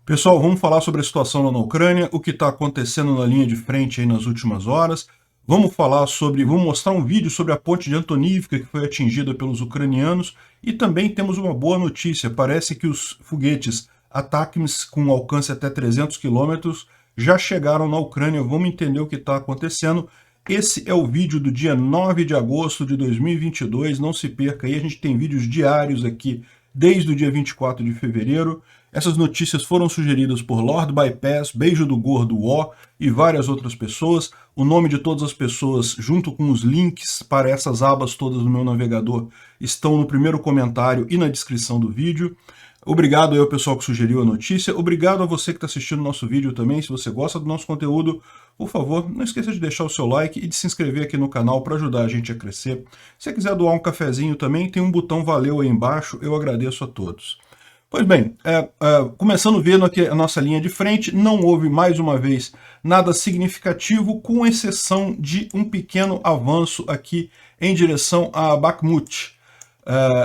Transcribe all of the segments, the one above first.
Pessoal, vamos falar sobre a situação lá na Ucrânia, o que está acontecendo na linha de frente aí nas últimas horas. Vamos mostrar um vídeo sobre a ponte de Antonivka que foi atingida pelos ucranianos e também temos uma boa notícia. Parece que os foguetes ATACMS com alcance até 300 quilômetros já chegaram na Ucrânia. Vamos entender o que está acontecendo. Esse é o vídeo do dia 9 de agosto de 2022, não se perca aí, a gente tem vídeos diários aqui desde o dia 24 de fevereiro. Essas notícias foram sugeridas por Lord Bypass, Beijo do Gordo O e várias outras pessoas. O nome de todas as pessoas, junto com os links para essas abas todas no meu navegador, estão no primeiro comentário e na descrição do vídeo. Obrigado aí ao pessoal que sugeriu a notícia. Obrigado a você que está assistindo o nosso vídeo também. Se você gosta do nosso conteúdo, por favor, não esqueça de deixar o seu like e de se inscrever aqui no canal para ajudar a gente a crescer. Se você quiser doar um cafezinho também, tem um botão valeu aí embaixo. Eu agradeço a todos. Pois bem, começando vendo aqui a nossa linha de frente, não houve mais uma vez nada significativo, com exceção de um pequeno avanço aqui em direção a Bakhmut.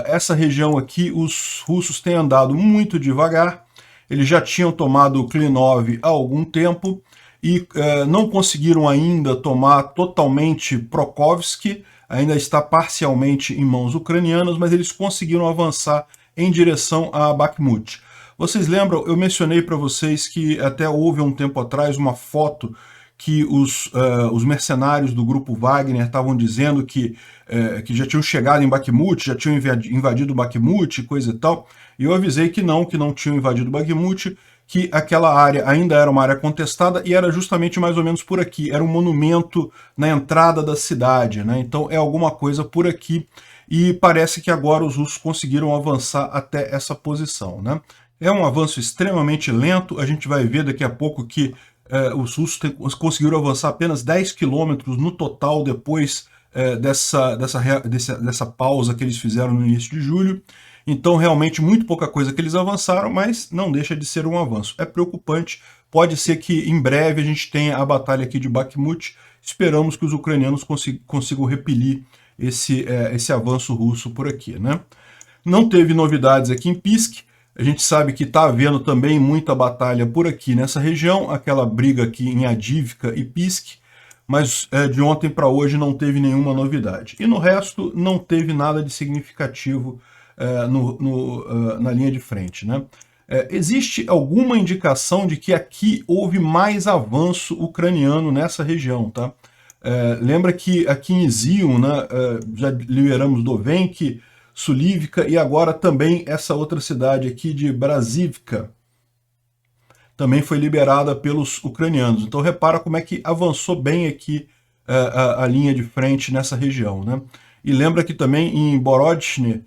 Essa região aqui, os russos têm andado muito devagar, eles já tinham tomado Klinov há algum tempo e não conseguiram ainda tomar totalmente Prokhovsk, ainda está parcialmente em mãos ucranianas, mas eles conseguiram avançar em direção a Bakhmut. Vocês lembram, eu mencionei para vocês que até houve um tempo atrás uma foto que os mercenários do grupo Wagner estavam dizendo que já tinham chegado em Bakhmut, já tinham invadido Bakhmut, coisa e tal, e eu avisei que não tinham invadido Bakhmut, que aquela área ainda era uma área contestada e era justamente mais ou menos por aqui, era um monumento na entrada da cidade, né? Então é alguma coisa por aqui, e parece que agora os russos conseguiram avançar até essa posição, né? É um avanço extremamente lento, a gente vai ver daqui a pouco que os russos conseguiram avançar apenas 10 quilômetros no total depois dessa pausa que eles fizeram no início de julho. Então, realmente, muito pouca coisa que eles avançaram, mas não deixa de ser um avanço. É preocupante, pode ser que em breve a gente tenha a batalha aqui de Bakhmut. Esperamos que os ucranianos consigam repelir esse avanço russo por aqui, né? Não teve novidades aqui em Pisk. A gente sabe que está havendo também muita batalha por aqui nessa região, aquela briga aqui em Adivka e Pisk, mas de ontem para hoje não teve nenhuma novidade. E no resto não teve nada de significativo na linha de frente, né? Existe alguma indicação de que aqui houve mais avanço ucraniano nessa região, tá? Lembra que aqui em Izium, né, já liberamos Dovenk, Sulivka e agora também essa outra cidade aqui de Brasivka também foi liberada pelos ucranianos. Então repara como é que avançou bem aqui a linha de frente nessa região, né? E lembra que também em Borodchny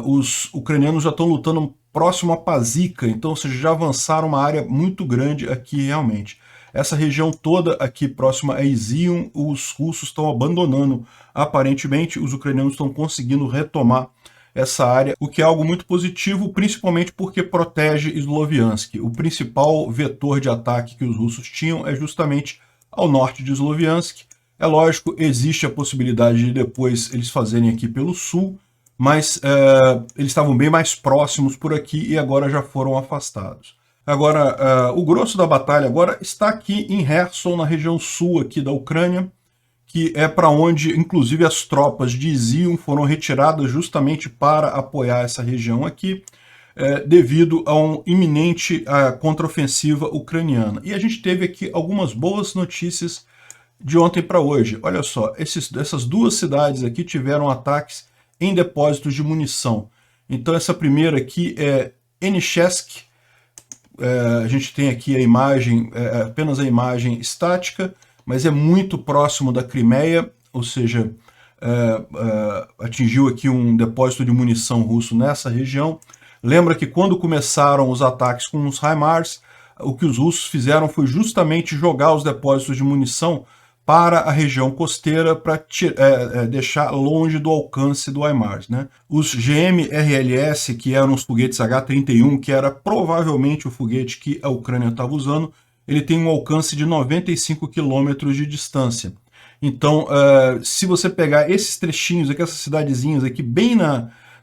os ucranianos já estão lutando próximo a Pazivka, então ou seja, já avançaram uma área muito grande aqui realmente. Essa região toda aqui próxima a Izium, os russos estão abandonando. Aparentemente, os ucranianos estão conseguindo retomar essa área, o que é algo muito positivo, principalmente porque protege Sloviansk. O principal vetor de ataque que os russos tinham é justamente ao norte de Sloviansk. É lógico, existe a possibilidade de depois eles fazerem aqui pelo sul, mas eles estavam bem mais próximos por aqui e agora já foram afastados. Agora, o grosso da batalha agora está aqui em Kherson, na região sul aqui da Ucrânia, que é para onde, inclusive, as tropas de Izium foram retiradas justamente para apoiar essa região aqui, devido a uma iminente contraofensiva ucraniana. E a gente teve aqui algumas boas notícias de ontem para hoje. Olha só, essas duas cidades aqui tiveram ataques em depósitos de munição. Então essa primeira aqui é Enichesk. A gente tem aqui a imagem, apenas a imagem estática, mas é muito próximo da Crimeia, ou seja, atingiu aqui um depósito de munição russo nessa região. Lembra que quando começaram os ataques com os HIMARS, o que os russos fizeram foi justamente jogar os depósitos de munição para a região costeira, para deixar longe do alcance do HIMARS, né? Os GMRLS, que eram os foguetes H-31, que era provavelmente o foguete que a Ucrânia estava usando, ele tem um alcance de 95 quilômetros de distância. Então, se você pegar esses trechinhos aqui, essas cidadezinhas aqui, bem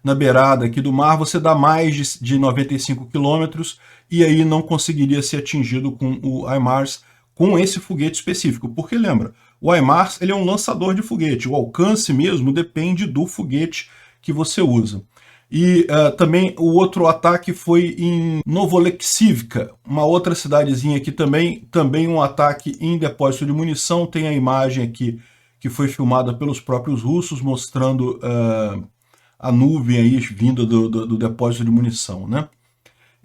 na beirada aqui do mar, você dá mais de 95 quilômetros e aí não conseguiria ser atingido com o HIMARS com esse foguete específico. Porque lembra, o HIMARS ele é um lançador de foguete, o alcance mesmo depende do foguete que você usa. E também o outro ataque foi em Novoleksivka, uma outra cidadezinha aqui também um ataque em depósito de munição. Tem a imagem aqui que foi filmada pelos próprios russos, mostrando a nuvem aí vinda do depósito de munição, né?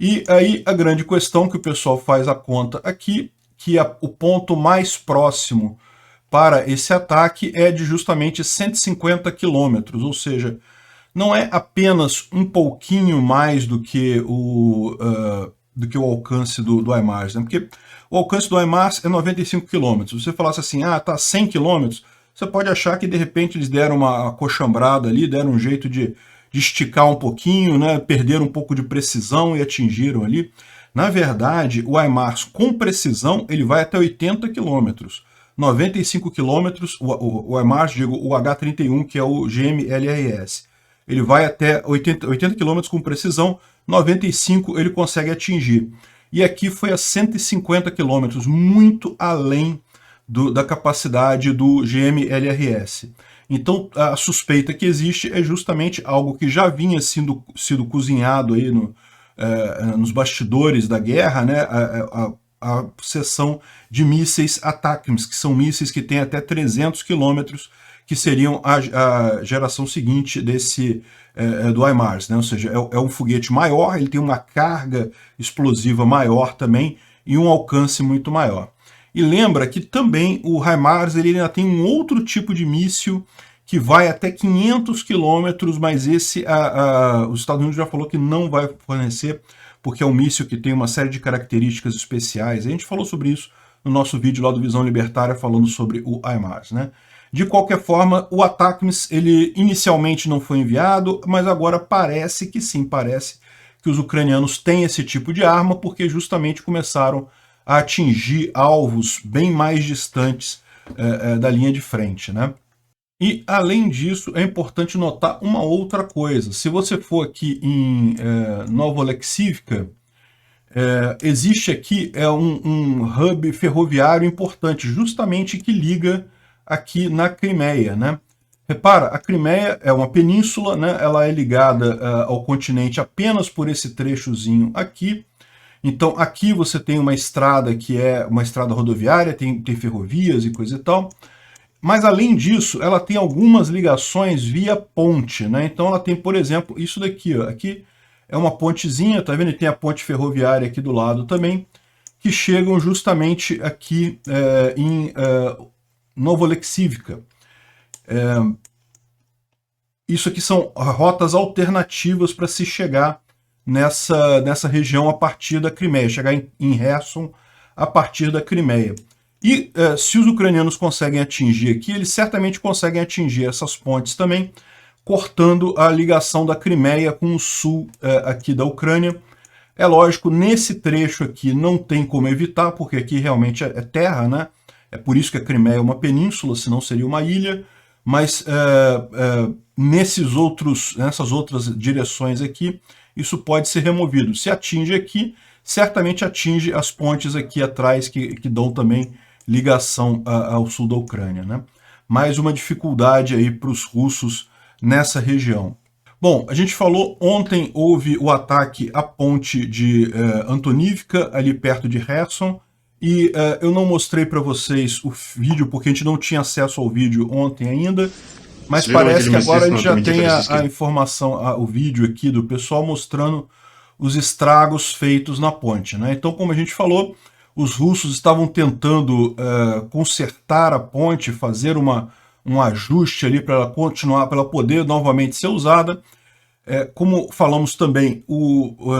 E aí a grande questão que o pessoal faz a conta aqui, que o ponto mais próximo para esse ataque é de justamente 150 quilômetros, ou seja, não é apenas um pouquinho mais do que o alcance do HIMARS, né? Porque o alcance do HIMARS é 95 km. Se você falasse assim, tá 100 km, você pode achar que de repente eles deram uma acochambrada ali, deram um jeito de esticar um pouquinho, né? Perderam um pouco de precisão e atingiram ali. Na verdade, o HIMARS com precisão, ele vai até 80 km. 95 km, o HIMARS, digo, o H-31, que é o GMLRS. Ele vai até 80 km com precisão, 95 ele consegue atingir. E aqui foi a 150 km, muito além da capacidade do GMLRS. Então a suspeita que existe é justamente algo que já vinha sido cozinhado aí nos bastidores da guerra, né? A seção de mísseis ATACMS, que são mísseis que têm até 300 quilômetros, que seriam a geração seguinte do HIMARS, né? Ou seja, é um foguete maior, ele tem uma carga explosiva maior também e um alcance muito maior. E lembra que também o HIMARS ele ainda tem um outro tipo de míssil que vai até 500 quilômetros, mas esse os Estados Unidos já falou que não vai fornecer, porque é um míssil que tem uma série de características especiais. A gente falou sobre isso no nosso vídeo lá do Visão Libertária, falando sobre o HIMARS, né? De qualquer forma, o ATACMS, ele inicialmente não foi enviado, mas agora parece que sim, parece que os ucranianos têm esse tipo de arma, porque justamente começaram a atingir alvos bem mais distantes da linha de frente, né? E, além disso, é importante notar uma outra coisa. Se você for aqui em Novoleksivka, existe aqui um hub ferroviário importante, justamente que liga aqui na Crimeia, né? Repara, a Crimeia é uma península, né? Ela é ligada ao continente apenas por esse trechozinho aqui. Então aqui você tem uma estrada que é uma estrada rodoviária, tem ferrovias e coisa e tal. Mas além disso, ela tem algumas ligações via ponte, né? Então ela tem, por exemplo, isso daqui, ó. Aqui é uma pontezinha, tá vendo? E tem a ponte ferroviária aqui do lado também, que chegam justamente aqui em Novoleksivka. Isso aqui são rotas alternativas para se chegar nessa região a partir da Crimeia, chegar em Kherson a partir da Crimeia. E se os ucranianos conseguem atingir aqui, eles certamente conseguem atingir essas pontes também, cortando a ligação da Crimeia com o sul aqui da Ucrânia. É lógico, nesse trecho aqui não tem como evitar, porque aqui realmente é terra, né? É por isso que a Crimeia é uma península, senão seria uma ilha, mas nessas outras direções aqui, isso pode ser removido. Se atinge aqui, certamente atinge as pontes aqui atrás, que dão também ligação ao sul da Ucrânia, né? Mais uma dificuldade aí para os russos nessa região. Bom, a gente falou, ontem houve o ataque à ponte de Antonivka, ali perto de Kherson, e eu não mostrei para vocês o vídeo, porque a gente não tinha acesso ao vídeo ontem ainda, mas parece que agora a gente já tem a informação, o vídeo aqui do pessoal mostrando os estragos feitos na ponte, né? Então, como a gente falou, os russos estavam tentando consertar a ponte, fazer um ajuste ali para ela continuar, para ela poder novamente ser usada. Como falamos também,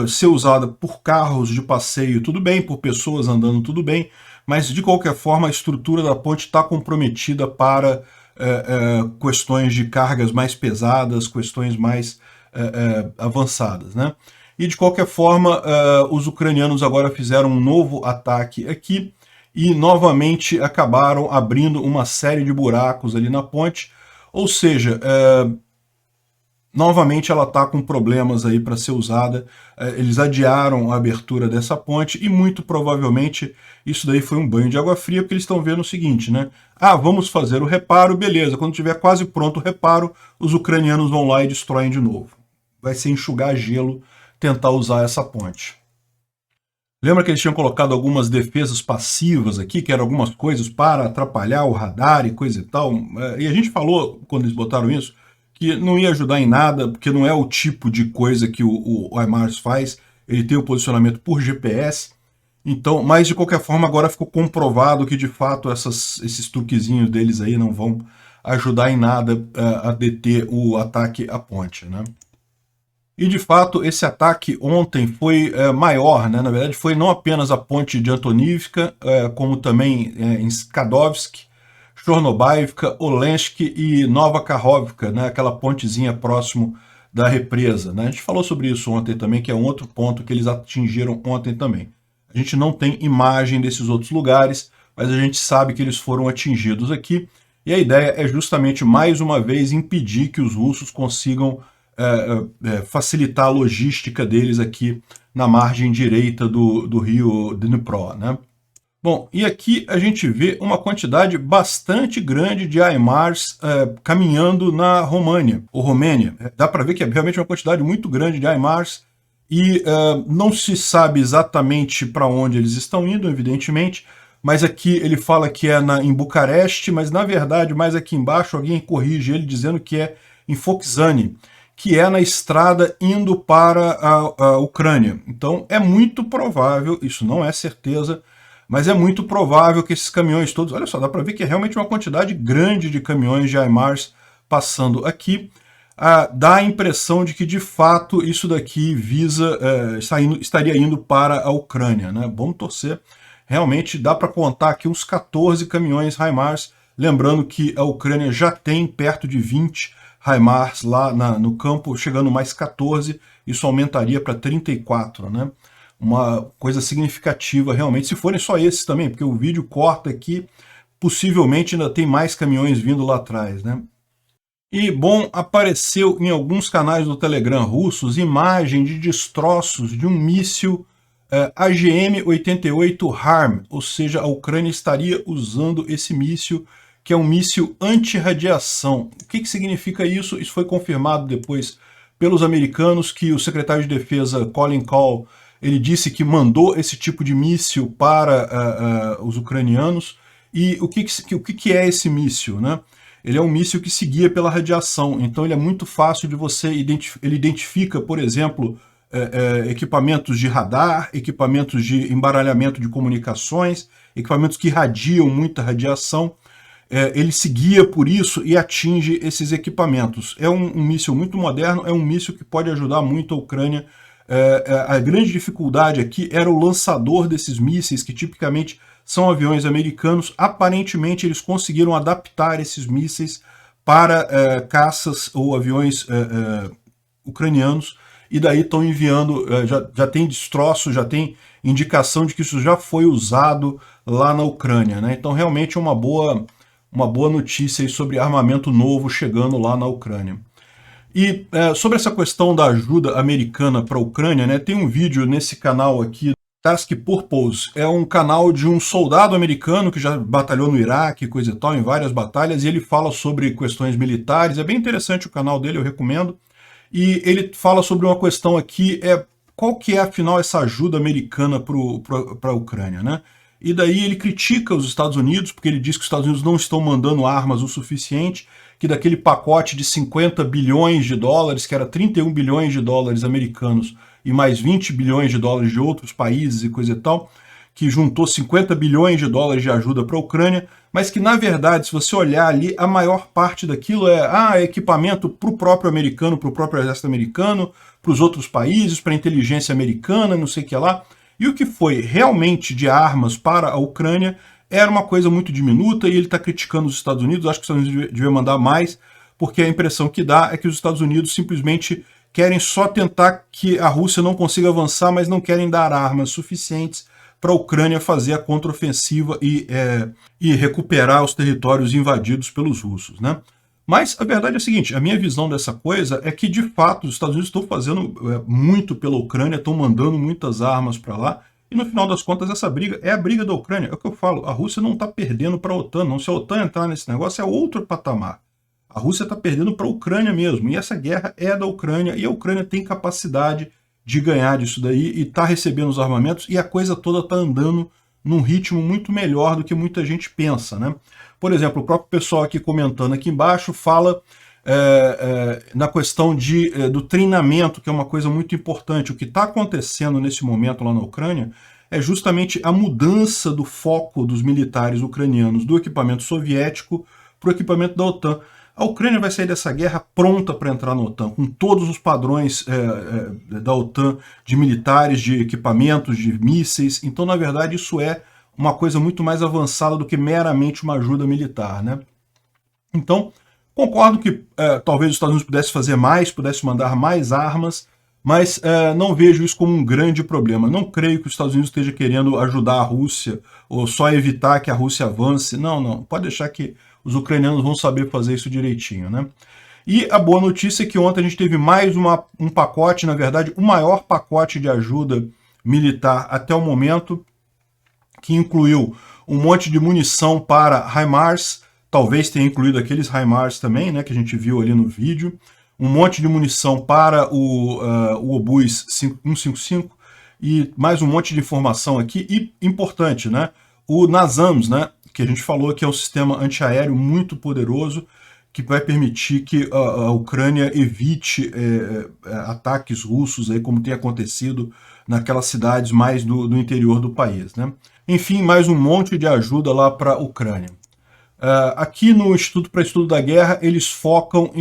ser usada por carros de passeio, tudo bem, por pessoas andando, tudo bem, mas de qualquer forma a estrutura da ponte está comprometida para questões de cargas mais pesadas, questões mais avançadas, né? E de qualquer forma, os ucranianos agora fizeram um novo ataque aqui e novamente acabaram abrindo uma série de buracos ali na ponte, ou seja, Novamente ela está com problemas aí para ser usada, eles adiaram a abertura dessa ponte e muito provavelmente isso daí foi um banho de água fria, porque eles estão vendo o seguinte, né? Ah, vamos fazer o reparo, beleza, quando tiver quase pronto o reparo, os ucranianos vão lá e destroem de novo. Vai ser enxugar gelo tentar usar essa ponte. Lembra que eles tinham colocado algumas defesas passivas aqui, que eram algumas coisas para atrapalhar o radar e coisa e tal? E a gente falou, quando eles botaram isso, que não ia ajudar em nada, porque não é o tipo de coisa que o HIMARS faz, ele tem o posicionamento por GPS, então, mas de qualquer forma agora ficou comprovado que de fato esses truquezinhos deles aí não vão ajudar em nada a deter o ataque à ponte, né? E de fato esse ataque ontem foi maior, né? Na verdade foi não apenas a ponte de Antonivka, como também em Skadovsk, Chornobaivka, Olensk e Nova Kakhovka, né? Aquela pontezinha próximo da represa, né? A gente falou sobre isso ontem também, que é um outro ponto que eles atingiram ontem também. A gente não tem imagem desses outros lugares, mas a gente sabe que eles foram atingidos aqui, e a ideia é justamente mais uma vez impedir que os russos consigam facilitar a logística deles aqui na margem direita do rio Dnipro, né? Bom, e aqui a gente vê uma quantidade bastante grande de HIMARS caminhando na Romênia. Dá para ver que é realmente uma quantidade muito grande de HIMARS e não se sabe exatamente para onde eles estão indo, evidentemente, mas aqui ele fala que é em Bucareste, mas na verdade, mais aqui embaixo, alguém corrige ele dizendo que é em Foczany, que é na estrada indo para a Ucrânia. Então é muito provável, isso não é certeza, mas é muito provável que esses caminhões todos, olha só, dá para ver que é realmente uma quantidade grande de caminhões de HIMARS passando aqui, dá a impressão de que de fato isso daqui estaria indo para a Ucrânia, né? Vamos torcer. Realmente dá para contar aqui uns 14 caminhões HIMARS, lembrando que a Ucrânia já tem perto de 20 HIMARS lá no campo, chegando mais 14, isso aumentaria para 34, né? Uma coisa significativa realmente, se forem só esses também, porque o vídeo corta aqui, possivelmente ainda tem mais caminhões vindo lá atrás, né? E, bom, apareceu em alguns canais do Telegram russos imagem de destroços de um míssil AGM-88 HARM, ou seja, a Ucrânia estaria usando esse míssil, que é um míssil anti-radiação. O que significa isso? Isso foi confirmado depois pelos americanos, que o secretário de Defesa Colin Kahl, ele disse que mandou esse tipo de míssil para os ucranianos. E o que é esse míssil, né? Ele é um míssil que se guia pela radiação, então ele é muito fácil de você identificar. Ele identifica, por exemplo, equipamentos de radar, equipamentos de embaralhamento de comunicações, equipamentos que irradiam muita radiação. Ele se guia por isso e atinge esses equipamentos. É um míssil muito moderno, é um míssil que pode ajudar muito a Ucrânia. A grande dificuldade aqui era o lançador desses mísseis, que tipicamente são aviões americanos. Aparentemente eles conseguiram adaptar esses mísseis para caças ou aviões ucranianos, e daí estão enviando, já tem destroço, já tem indicação de que isso já foi usado lá na Ucrânia, né? Então realmente é uma boa notícia aí sobre armamento novo chegando lá na Ucrânia. E sobre essa questão da ajuda americana para a Ucrânia, né, tem um vídeo nesse canal aqui, Task Purpose, é um canal de um soldado americano que já batalhou no Iraque, coisa e tal, em várias batalhas, e ele fala sobre questões militares. É bem interessante o canal dele, eu recomendo. E ele fala sobre uma questão aqui, qual que é afinal essa ajuda americana para a Ucrânia, né? E daí ele critica os Estados Unidos, porque ele diz que os Estados Unidos não estão mandando armas o suficiente, que daquele pacote de 50 bilhões de dólares, que era 31 bilhões de dólares americanos e mais 20 bilhões de dólares de outros países e coisa e tal, que juntou 50 bilhões de dólares de ajuda para a Ucrânia, mas que, na verdade, se você olhar ali, a maior parte daquilo é equipamento para o próprio americano, para o próprio exército americano, para os outros países, para a inteligência americana, não sei o que lá. E o que foi realmente de armas para a Ucrânia era uma coisa muito diminuta, e ele está criticando os Estados Unidos. Acho que os Estados Unidos deviam mandar mais, porque a impressão que dá é que os Estados Unidos simplesmente querem só tentar que a Rússia não consiga avançar, mas não querem dar armas suficientes para a Ucrânia fazer a contraofensiva e recuperar os territórios invadidos pelos russos, né? Mas a verdade é a seguinte, a minha visão dessa coisa é que, de fato, os Estados Unidos estão fazendo muito pela Ucrânia, estão mandando muitas armas para lá, e no final das contas essa briga é a briga da Ucrânia. É o que eu falo, a Rússia não está perdendo para a OTAN, não. Se a OTAN entrar nesse negócio é outro patamar. A Rússia está perdendo para a Ucrânia mesmo, e essa guerra é da Ucrânia, e a Ucrânia tem capacidade de ganhar disso daí, e está recebendo os armamentos, e a coisa toda está andando num ritmo muito melhor do que muita gente pensa, né? Por exemplo, o próprio pessoal aqui comentando aqui embaixo fala na questão do treinamento, que é uma coisa muito importante. O que está acontecendo nesse momento lá na Ucrânia é justamente a mudança do foco dos militares ucranianos do equipamento soviético para o equipamento da OTAN. A Ucrânia vai sair dessa guerra pronta para entrar na OTAN, com todos os padrões da OTAN, de militares, de equipamentos, de mísseis. Então, na verdade, isso é uma coisa muito mais avançada do que meramente uma ajuda militar, né? Então, concordo que talvez os Estados Unidos pudesse fazer mais, pudesse mandar mais armas, mas não vejo isso como um grande problema. Não creio que os Estados Unidos esteja querendo ajudar a Rússia ou só evitar que a Rússia avance. Não, não. Pode deixar que os ucranianos vão saber fazer isso direitinho, né? E a boa notícia é que ontem a gente teve mais um pacote, na verdade, o maior pacote de ajuda militar até o momento, que incluiu um monte de munição para HIMARS, talvez tenha incluído aqueles HIMARS também, né, que a gente viu ali no vídeo, um monte de munição para o Obus 155 e mais um monte de informação aqui, e importante, né, o NASAMS, né, que a gente falou que é um sistema antiaéreo muito poderoso, que vai permitir que a Ucrânia evite ataques russos, aí, como tem acontecido naquelas cidades mais do interior do país, né? Enfim, mais um monte de ajuda lá para a Ucrânia. Aqui no Instituto para Estudo da Guerra, eles focam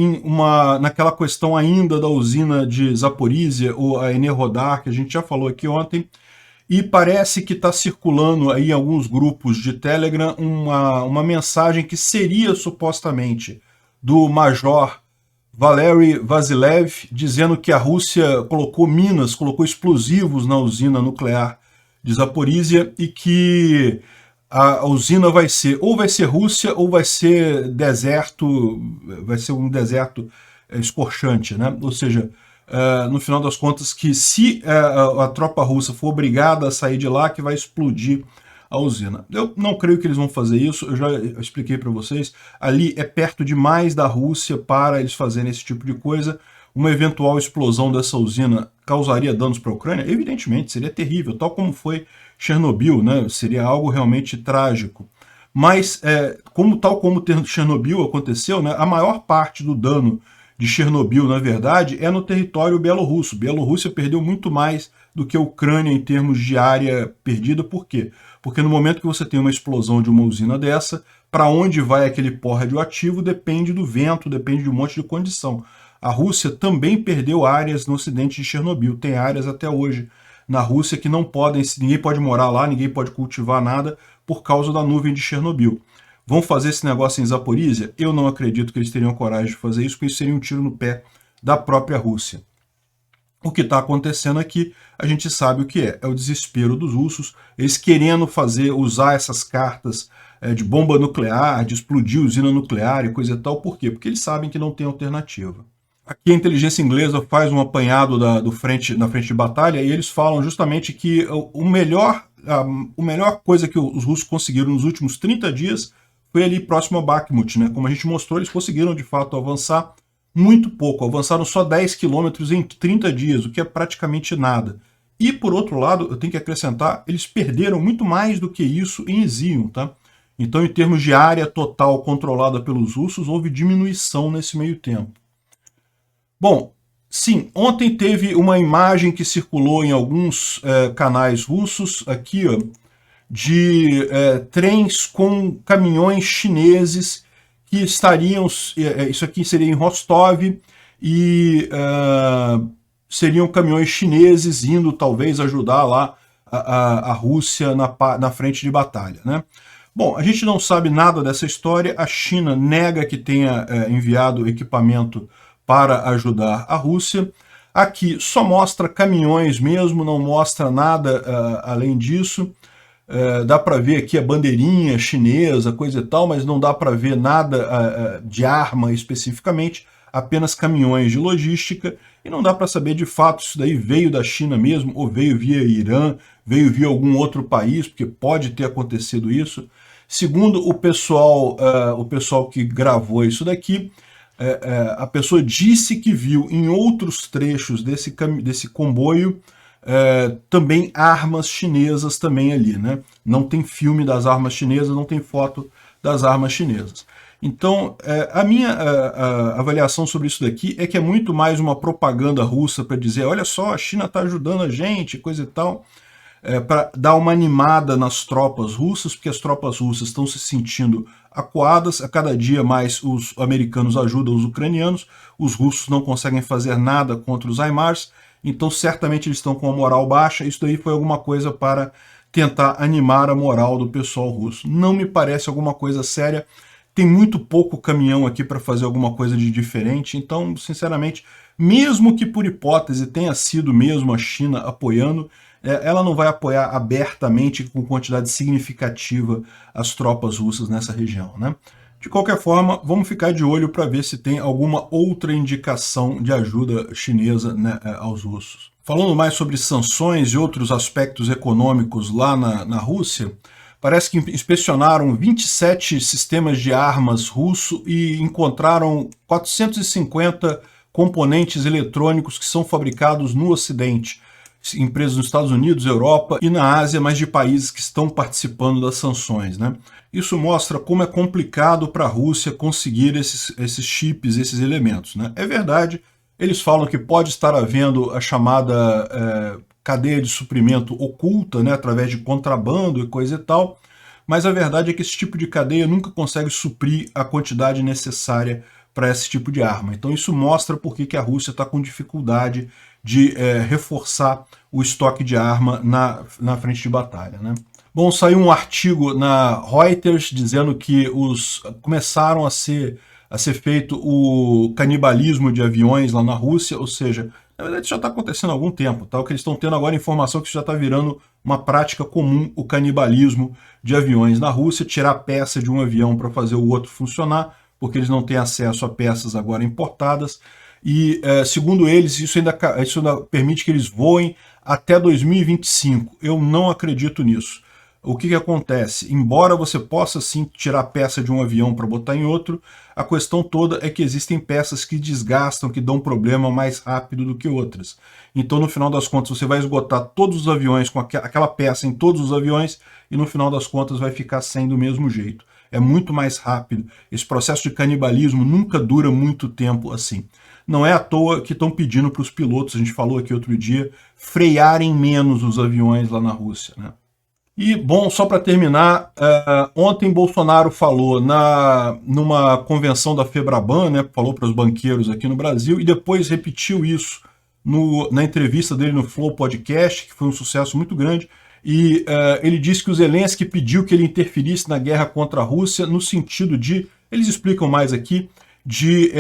naquela questão ainda da usina de Zaporizhia, ou a Enerhodar, que a gente já falou aqui ontem, e parece que está circulando aí em alguns grupos de Telegram uma mensagem que seria supostamente do Major Valery Vasilev, dizendo que a Rússia colocou minas, colocou explosivos na usina nuclear de Zaporizhia e que a usina vai ser Rússia ou vai ser deserto, vai ser um deserto escorchante, né? Ou seja, no final das contas, que se a tropa russa for obrigada a sair de lá, que vai explodir a usina. Eu não creio que eles vão fazer isso, eu já expliquei para vocês, ali é perto demais da Rússia para eles fazerem esse tipo de coisa. Uma eventual explosão dessa usina causaria danos para a Ucrânia? Evidentemente, seria terrível, tal como foi Chernobyl, né? Seria algo realmente trágico. Mas, tal como Chernobyl aconteceu, né, a maior parte do dano de Chernobyl, na verdade, é no território bielorrusso. Bielorrússia perdeu muito mais do que a Ucrânia em termos de área perdida. Por quê? Porque no momento que você tem uma explosão de uma usina dessa, para onde vai aquele pó radioativo depende do vento, depende de um monte de condição. A Rússia também perdeu áreas no ocidente de Chernobyl. Tem áreas até hoje na Rússia que não podem, ninguém pode morar lá, ninguém pode cultivar nada por causa da nuvem de Chernobyl. Vão fazer esse negócio em Zaporizhia? Eu não acredito que eles teriam coragem de fazer isso, porque isso seria um tiro no pé da própria Rússia. O que está acontecendo aqui, a gente sabe o que é o desespero dos russos, eles querendo usar essas cartas de bomba nuclear, de explodir usina nuclear e coisa e tal. Por quê? Porque eles sabem que não tem alternativa. Aqui a inteligência inglesa faz um apanhado na frente de batalha e eles falam justamente que a melhor coisa que os russos conseguiram nos últimos 30 dias foi ali próximo a Bakhmut, né? Como a gente mostrou, eles conseguiram de fato avançar muito pouco, avançaram só 10 quilômetros em 30 dias, o que é praticamente nada. E por outro lado, eu tenho que acrescentar, eles perderam muito mais do que isso em Izium, tá? Então, em termos de área total controlada pelos russos, houve diminuição nesse meio tempo. Bom, sim, ontem teve uma imagem que circulou em alguns canais russos, aqui, ó, de trens com caminhões chineses que estariam, isso aqui seria em Rostov, e seriam caminhões chineses indo talvez ajudar lá a Rússia na frente de batalha, né? Bom, a gente não sabe nada dessa história, a China nega que tenha enviado equipamento para ajudar a Rússia. Aqui só mostra caminhões mesmo, não mostra nada além disso. Dá para ver aqui a bandeirinha chinesa, coisa e tal, mas não dá para ver nada de arma especificamente, apenas caminhões de logística, e não dá para saber de fato se isso daí veio da China mesmo, ou veio via Irã, veio via algum outro país, porque pode ter acontecido isso. Segundo o pessoal que gravou isso daqui, a pessoa disse que viu em outros trechos desse comboio também armas chinesas também ali, né? Não tem filme das armas chinesas, não tem foto das armas chinesas. Então, a minha avaliação sobre isso daqui é que é muito mais uma propaganda russa para dizer, olha só, a China está ajudando a gente, coisa e tal, para dar uma animada nas tropas russas, porque as tropas russas estão se sentindo acuadas, a cada dia mais os americanos ajudam os ucranianos, os russos não conseguem fazer nada contra os HIMARS, então certamente eles estão com a moral baixa, isso daí foi alguma coisa para tentar animar a moral do pessoal russo. Não me parece alguma coisa séria, tem muito pouco caminhão aqui para fazer alguma coisa de diferente, então, sinceramente, mesmo que por hipótese tenha sido mesmo a China apoiando, ela não vai apoiar abertamente com quantidade significativa as tropas russas nessa região, né? De qualquer forma, vamos ficar de olho para ver se tem alguma outra indicação de ajuda chinesa, né, aos russos. Falando mais sobre sanções e outros aspectos econômicos lá na Rússia, parece que inspecionaram 27 sistemas de armas russos e encontraram 450 componentes eletrônicos que são fabricados no Ocidente. Empresas nos Estados Unidos, Europa e na Ásia, mas de países que estão participando das sanções, né? Isso mostra como é complicado para a Rússia conseguir esses chips, esses elementos, né? É verdade, eles falam que pode estar havendo a chamada cadeia de suprimento oculta, né, através de contrabando e coisa e tal, mas a verdade é que esse tipo de cadeia nunca consegue suprir a quantidade necessária para esse tipo de arma. Então isso mostra por que a Rússia está com dificuldade de reforçar o estoque de arma na frente de batalha, né? Bom, saiu um artigo na Reuters dizendo que começaram a ser feito o canibalismo de aviões lá na Rússia, ou seja, na verdade isso já está acontecendo há algum tempo, tá? O que eles estão tendo agora é informação que isso já está virando uma prática comum, o canibalismo de aviões na Rússia, tirar peça de um avião para fazer o outro funcionar, porque eles não têm acesso a peças agora importadas, e segundo eles, isso ainda permite que eles voem até 2025. Eu não acredito nisso. O que acontece? Embora você possa sim tirar peça de um avião para botar em outro, a questão toda é que existem peças que desgastam, que dão problema mais rápido do que outras. Então, no final das contas, você vai esgotar todos os aviões com aquela peça em todos os aviões e no final das contas vai ficar sem do mesmo jeito. É muito mais rápido. Esse processo de canibalismo nunca dura muito tempo assim. Não é à toa que estão pedindo para os pilotos, a gente falou aqui outro dia, frearem menos os aviões lá na Rússia, né? E, bom, só para terminar, ontem Bolsonaro falou numa convenção da Febraban, né, falou para os banqueiros aqui no Brasil, e depois repetiu isso na entrevista dele no Flow Podcast, que foi um sucesso muito grande, e ele disse que o Zelensky pediu que ele interferisse na guerra contra a Rússia, no sentido de, eles explicam mais aqui, de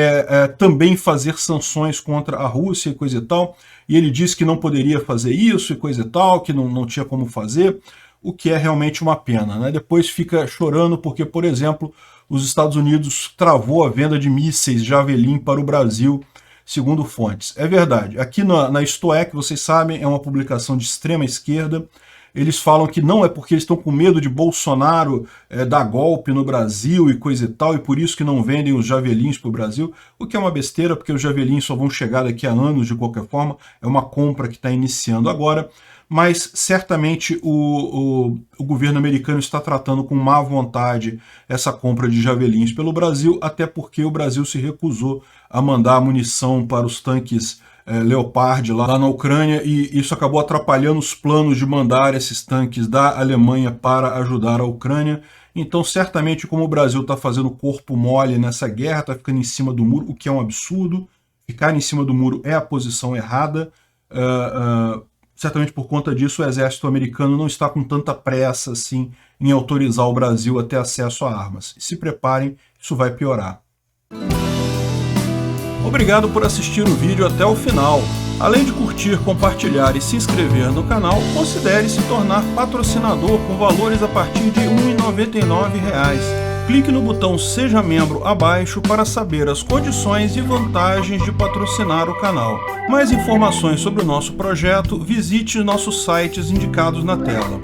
também fazer sanções contra a Rússia e coisa e tal, e ele disse que não poderia fazer isso e coisa e tal, que não tinha como fazer, o que é realmente uma pena, né? Depois fica chorando porque, por exemplo, os Estados Unidos travou a venda de mísseis Javelin para o Brasil, segundo fontes. É verdade, aqui na Isto É, que vocês sabem, é uma publicação de extrema esquerda, eles falam que não é porque eles estão com medo de Bolsonaro dar golpe no Brasil e coisa e tal, e por isso que não vendem os Javelins para o Brasil, o que é uma besteira, porque os Javelins só vão chegar daqui a anos de qualquer forma, é uma compra que está iniciando agora, mas certamente o governo americano está tratando com má vontade essa compra de Javelins pelo Brasil, até porque o Brasil se recusou a mandar munição para os tanques Leopard lá na Ucrânia, e isso acabou atrapalhando os planos de mandar esses tanques da Alemanha para ajudar a Ucrânia. Então, certamente, como o Brasil está fazendo corpo mole nessa guerra, está ficando em cima do muro, o que é um absurdo, ficar em cima do muro é a posição errada. Certamente por conta disso o exército americano não está com tanta pressa assim em autorizar o Brasil a ter acesso a armas. Se preparem, isso vai piorar. Obrigado por assistir o vídeo até o final. Além de curtir, compartilhar e se inscrever no canal, considere se tornar patrocinador com valores a partir de R$ 1,99. Clique no botão Seja Membro abaixo para saber as condições e vantagens de patrocinar o canal. Mais informações sobre o nosso projeto, visite nossos sites indicados na tela.